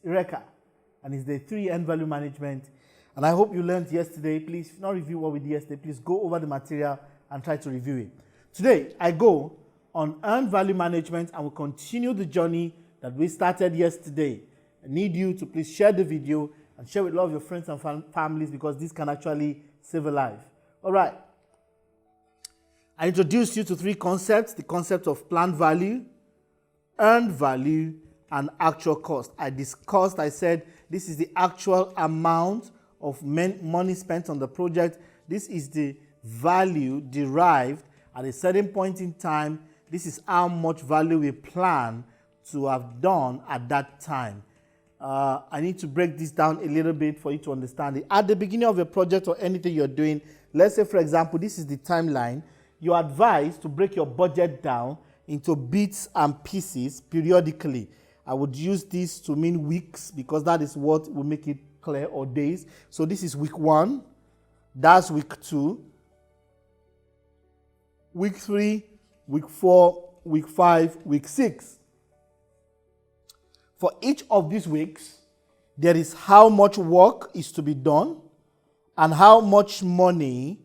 Eureka, and it's the 3 end value management. And I hope you learned yesterday. Please, if not review what we did yesterday, please go over the material and try to review it. Today, I go on earned value management and we'll continue the journey that we started yesterday. I need you to please share the video and share with all of your friends and families, because this can actually save a life. All right. I introduced you to 3 concepts: the concept of planned value, earned value, and actual cost. I said this is the actual amount of money spent on the project. This is the value derived at a certain point in time. This is how much value we plan to have done at that time. I need to break this down a little bit for you to understand it. At the beginning of a project or anything you're doing, let's say, for example, this is the timeline. You're advised to break your budget down into bits and pieces periodically. I would use this to mean weeks, because that is what will make it clear, or days. So this is week 1, that's week 2, week 3, week 4, week 5, week 6. For each of these weeks, there is how much work is to be done and how much money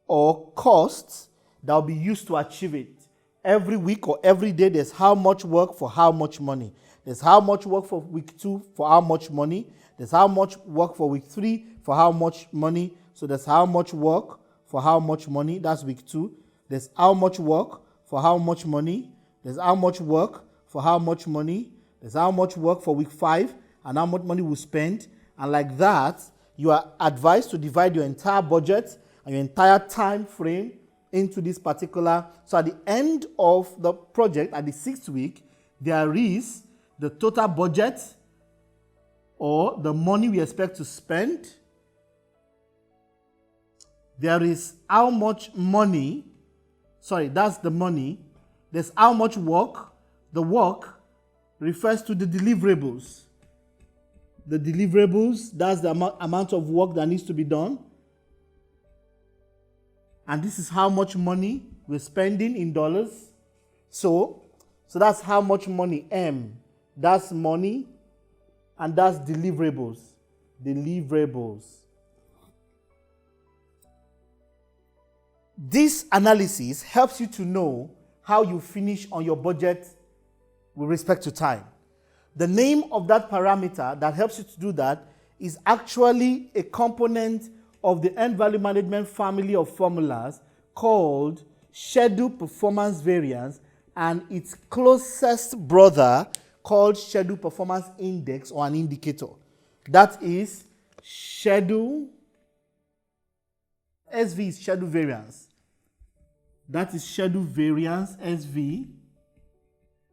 or costs that will be used to achieve it. Every week or every day, there's how much work for how much money. There's how much work for week 2 for how much money. There's how much work for week 3 for how much money. So there's how much work for how much money. That's week 2. There's how much work for how much money. There's how much work for how much money. There's how much work for week 5 and how much money we spend. And like that, you are advised to divide your entire budget and your entire time frame into this particular. So at the end of the project, at the 6th week, there is the total budget, or the money we expect to spend. There is how much money, that's the money. There's how much work. The work refers to the deliverables. The deliverables, that's the amount of work that needs to be done. And this is how much money we're spending in dollars. So that's how much money. M, that's money, and that's deliverables. Deliverables. This analysis helps you to know how you finish on your budget with respect to time. The name of that parameter that helps you to do that is actually a component of the end value management family of formulas called schedule performance variance, and its closest brother called schedule performance index, or an indicator. That is schedule, SV is schedule variance. That is schedule variance, SV.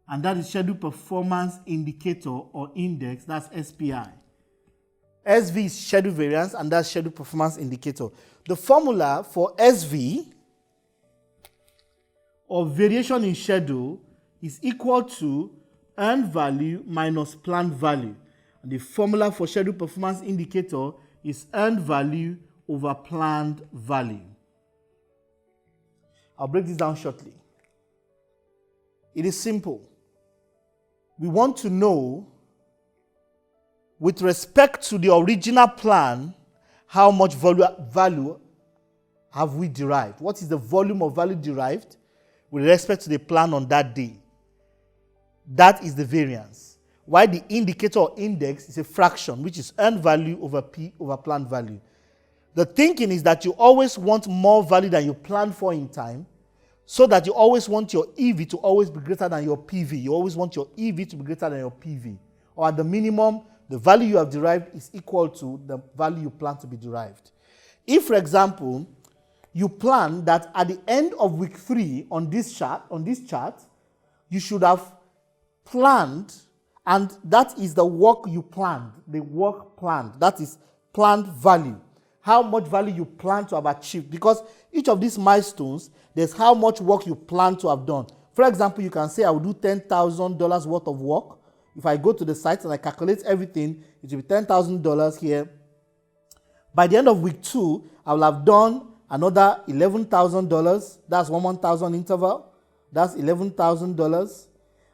And that is schedule performance indicator or index, that's SPI. SV is schedule variance, and that's schedule performance indicator. The formula for SV, or variation in schedule, is equal to earned value minus planned value. And the formula for schedule performance indicator is earned value over planned value. I'll break this down shortly. It is simple. We want to know, with respect to the original plan, how much value have we derived? What is the volume of value derived with respect to the plan on that day? That is the variance. While the indicator or index is a fraction, which is earned value over P over planned value. The thinking is that you always want more value than you planned for in time, so that you always want your EV to always be greater than your PV. You always want your EV to be greater than your PV. Or at the minimum, the value you have derived is equal to the value you plan to be derived. If, for example, you plan that at the end of week 3 on this chart, you should have planned, and that is the work you planned, the work planned. That is planned value. How much value you plan to have achieved. Because each of these milestones, there's how much work you plan to have done. For example, you can say I will do $10,000 worth of work. If I go to the site and I calculate everything, it will be $10,000 here. By the end of week 2, I will have done another $11,000. That's 1,000 interval. That's $11,000.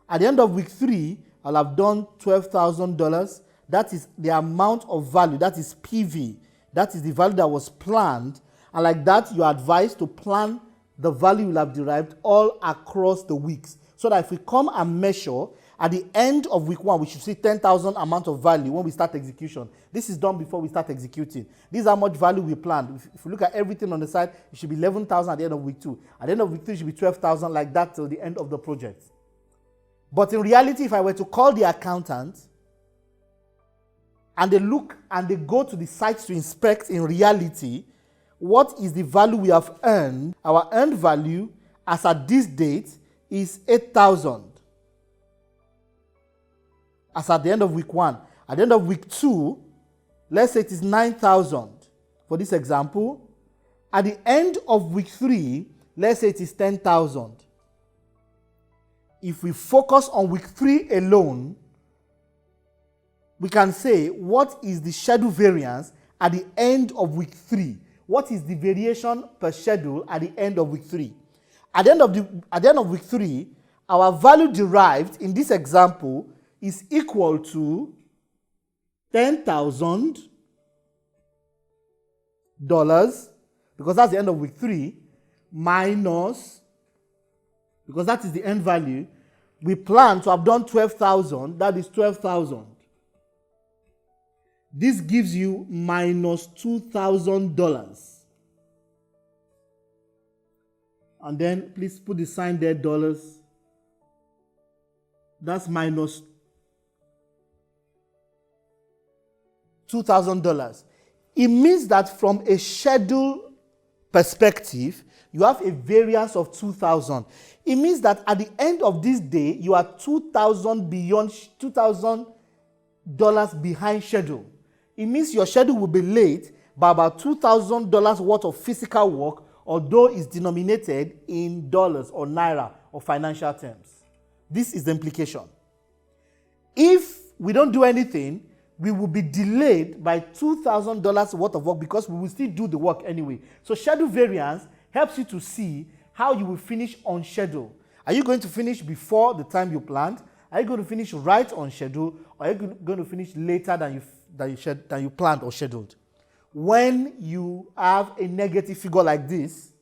At the end of week 3, I'll have done $12,000. that is the amount of value, that is PV, that is the value that was planned, and like that, you are advised to plan the value you'll have derived all across the weeks. So that if we come and measure, at the end of week 1, we should see 10,000 amount of value when we start execution. This is done before we start executing. This is how much value we planned. If you look at everything on the side, it should be 11,000 at the end of week 2. At the end of week 3, it should be 12,000, like that till the end of the project. But in reality, if I were to call the accountant, and they look and they go to the site to inspect in reality, what is the value we have earned? Our earned value as at this date is 8,000. As at the end of week 1. At the end of week 2, let's say it is 9,000 for this example. At the end of week 3, let's say it is 10,000. If we focus on week 3 alone, we can say what is the schedule variance at the end of week 3? What is the variation per schedule at the end of week 3? At the end of week 3, our value derived in this example is equal to $10,000, because that's the end of week 3, minus, because that is the end value, we plan to have done 12,000, that is 12,000. This gives you minus $2,000. And then please put the sign there, dollars. That's minus $2,000. It means that from a schedule perspective, you have a variance of 2,000. It means that at the end of this day, you are $2,000 behind schedule. It means your schedule will be late by about $2,000 worth of physical work, although it's denominated in dollars or naira or financial terms. This is the implication. If we don't do anything, we will be delayed by $2,000 worth of work because we will still do the work anyway. So schedule variance helps you to see how you will finish on schedule. Are you going to finish before the time you planned? Are you going to finish right on schedule? Or are you going to finish later than you planned or scheduled? When you have a negative figure like this,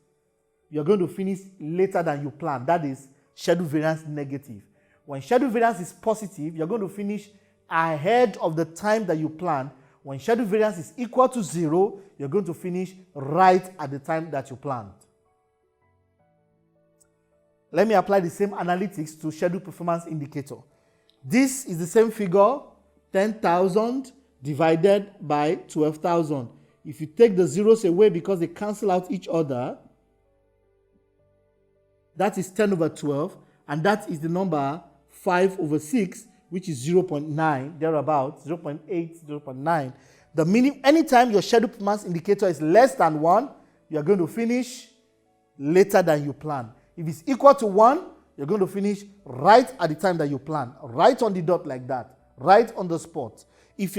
you're going to finish later than you planned. That is schedule variance negative. When schedule variance is positive, you're going to finish ahead of the time that you planned. When schedule variance is equal to 0, you're going to finish right at the time that you planned. Let me apply the same analytics to schedule performance indicator. This is the same figure, 10,000 divided by 12,000. If you take the zeros away because they cancel out each other, that is 10 over 12, and that is the number 5 over 6, which is 0.9, thereabouts, 0.8, 0.9. The meaning, anytime your schedule performance indicator is less than 1, you are going to finish later than you plan. If it's equal to 1, you're going to finish right at the time that you plan, right on the dot like that, right on the spot. If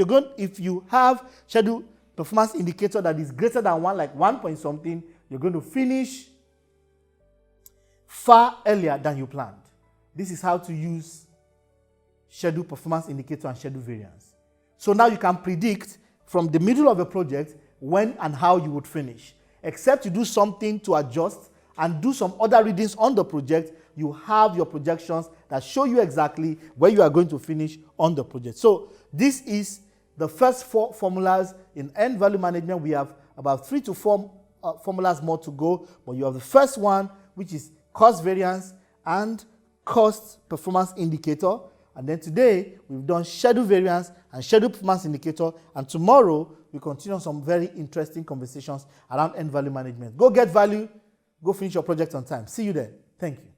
you have schedule performance indicator that is greater than 1, like 1 point something, you're going to finish far earlier than you planned. This is how to use schedule performance indicator and schedule variance. So now you can predict from the middle of a project when and how you would finish. Except you do something to adjust and do some other readings on the project, you have your projections that show you exactly where you are going to finish on the project. So this is the first 4 formulas in end value management. We have about 3 to 4 formulas more to go, but you have the first one, which is cost variance and cost performance indicator. And then today, we've done schedule variance and schedule performance indicator. And tomorrow, we continue some very interesting conversations around end value management. Go get value. Go finish your project on time. See you then. Thank you.